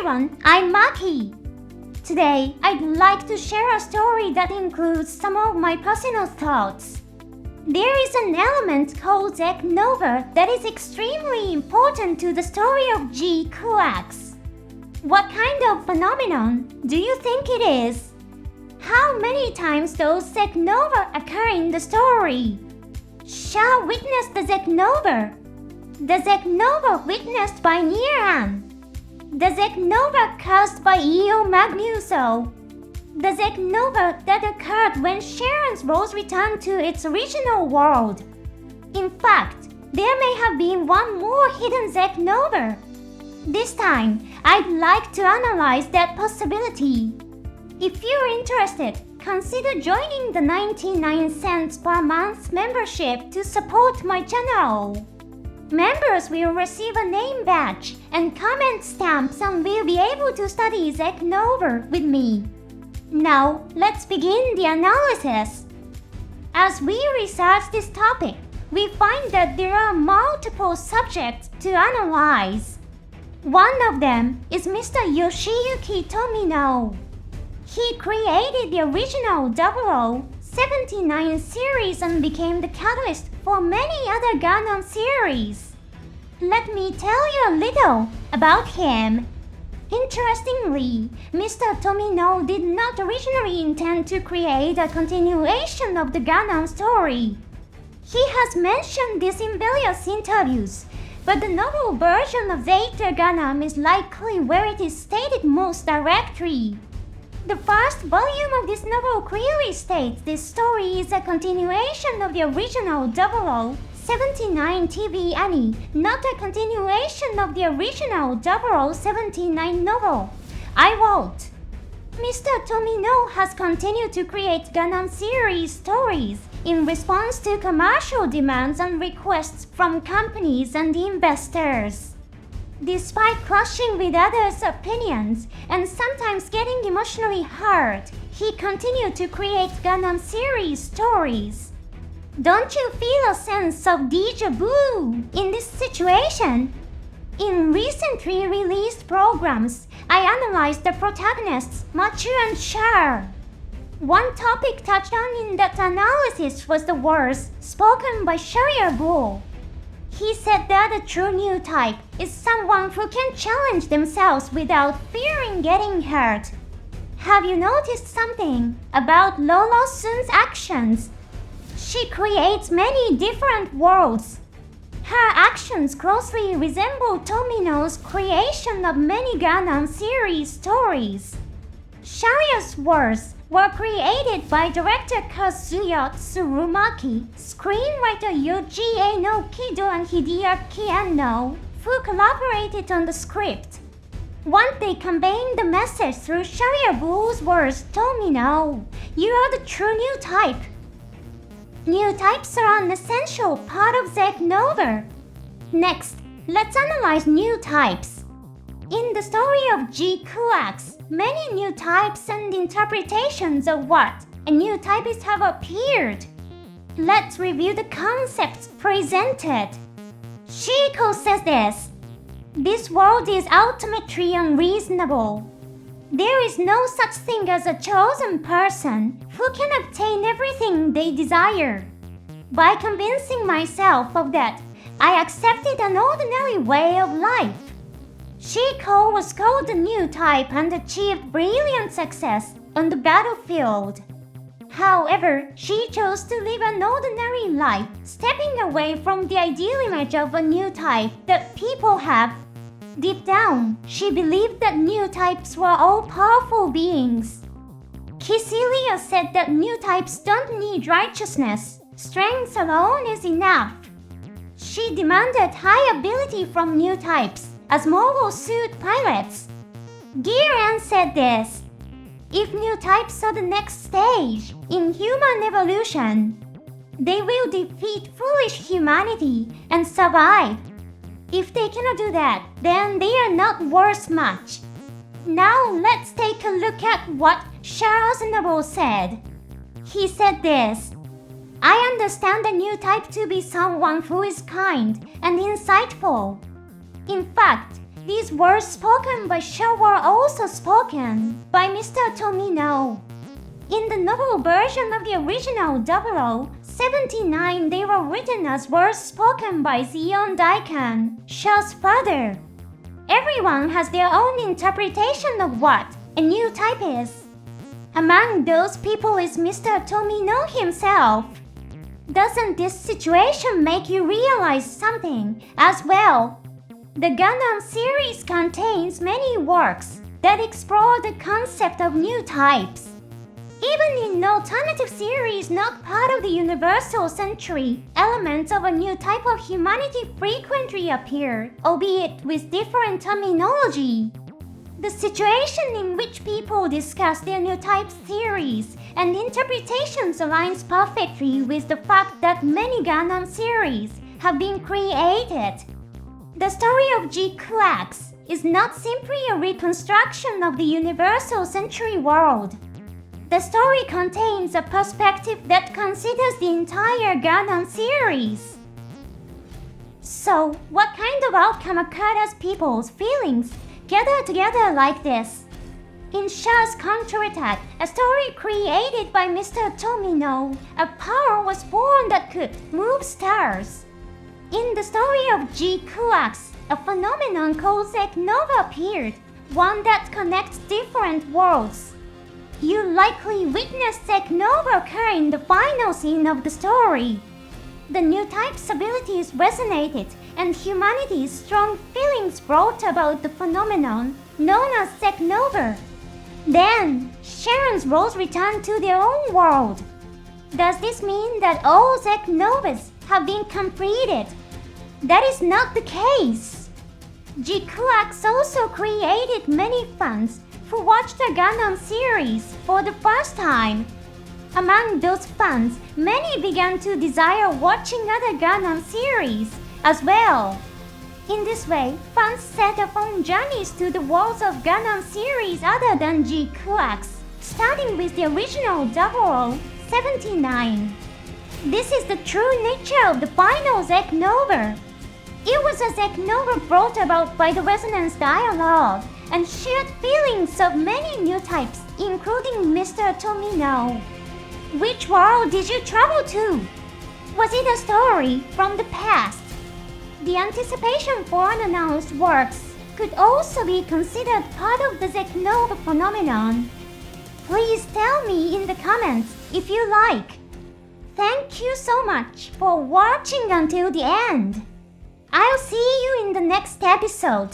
everyone, I'm Maki. Today, I'd like to share a story that includes some of my personal thoughts. There is an element called Zek Nova that is extremely important to the story of GQuuuuuuX. What kind of phenomenon do you think it is? How many times does Zek Nova occur in the story? Shall witness the Zek Nova. The Zek Nova witnessed by Niran. The Zek Nova caused by Io Magnuso. The Zek Nova that occurred when Sharon's rose returned to its original world. In fact, there may have been one more hidden Zek Nova. This time, I'd like to analyze that possibility. If you're interested, consider joining the 99 cents per month membership to support my channel. Members will receive a name badge and comment stamps and will be able to study Zek Nova with me. Now, let's begin the analysis. As we research this topic, we find that there are multiple subjects to analyze. One of them is Mr. Yoshiyuki Tomino. He created the original 0079 series and became the catalyst for many other Gundam series. Let me tell you a little about him. Interestingly, Mr. Tomino did not originally intend to create a continuation of the Gundam story. He has mentioned this in various interviews, but the novel version of Zeta Gundam is likely where it is stated most directly. The first volume of this novel clearly states this story is a continuation of the original 0079 TV anime, not a continuation of the original 0079 novel. I wrote, Mr. Tomino has continued to create Gundam series stories in response to commercial demands and requests from companies and investors. Despite clashing with others' opinions and sometimes getting emotionally hurt, he continued to create Gundam series stories. Don't you feel a sense of déjà vu in this situation? In recently released programs, I analyzed the protagonists, Machu and Char. One topic touched on in that analysis was the words spoken by Sharia Bull. He said that a true Newtype is someone who can challenge themselves without fearing getting hurt. Have you noticed something about Lolo Sun's actions? She creates many different worlds. Her actions closely resemble Tomino's creation of many Gundam series stories. Sharia's words were created by director Kazuya Tsurumaki, screenwriter Yoji Eno Kido and Hideaki Anno, who collaborated on the script. Once they conveyed the message through Sharia Bull's words, Tomino, you are the true new type. New types are an essential part of Zek Nova. Next, let's analyze new types. In the story of GQuuuuuuX, many new types and interpretations of what a new type is have appeared. Let's review the concepts presented. Shiko says this. This world is ultimately unreasonable. There is no such thing as a chosen person who can obtain everything they desire. By convincing myself of that, I accepted an ordinary way of life. Shiko was called the new type and achieved brilliant success on the battlefield. However, she chose to live an ordinary life, stepping away from the ideal image of a new type that people have. Deep down, she believed that new types were all-powerful beings. Kisilia said that new types don't need righteousness. Strength alone is enough. She demanded high ability from new types as mobile suit pilots. Giran said this. If new types are the next stage in human evolution, they will defeat foolish humanity and survive. If they cannot do that, then they are not worth much. Now let's take a look at what Charles Noble said. He said this. I understand the new type to be someone who is kind and insightful. In fact, These words spoken by Shaw were also spoken by Mr. Tomino. In the novel version of the original 0079, they were written as words spoken by Zeon Daikan, Shaw's father. Everyone has their own interpretation of what a new type is. Among those people is Mr. Tomino himself. Doesn't this situation make you realize something as well? The Gundam series contains many works that explore the concept of new types. Even in alternative series not part of the universal century, elements of a new type of humanity frequently appear, albeit with different terminology. The situation in which people discuss their new type theories and interpretations aligns perfectly with the fact that many Gundam series have been created. The story of GQuuuuuuX is not simply a reconstruction of the universal century world. The story contains a perspective that considers the entire Gundam series. So, what kind of outcome occurred as people's feelings gather together like this? In Shaw's Counterattack, a story created by Mr. Tomino, a power was born that could move stars. In the story of GQuuuuuuX, a phenomenon called Zek Nova appeared, one that connects different worlds. You likely witnessed Zek Nova occur in the final scene of the story. The new type's abilities resonated, and humanity's strong feelings brought about the phenomenon known as Zek Nova. Then, Sharon's roles returned to their own world. Does this mean that all Zek Novas have been completed? That is not the case. GQuuuuuuX also created many fans who watched the Gundam series for the first time. Among those fans, many began to desire watching other Gundam series as well. In this way, fans set off on journeys to the worlds of Gundam series other than GQuuuuuuX, starting with the original 0079. This is the true nature of the final Zek Nova. It was a Zek Nova brought about by the resonance dialogue and shared feelings of many new types, including Mr. Tomino. Which world did you travel to? Was it a story from the past? The anticipation for unannounced works could also be considered part of the Zek Nova phenomenon. Please tell me in the comments if you like. Thank you so much for watching until the end. I'll see you in the next episode.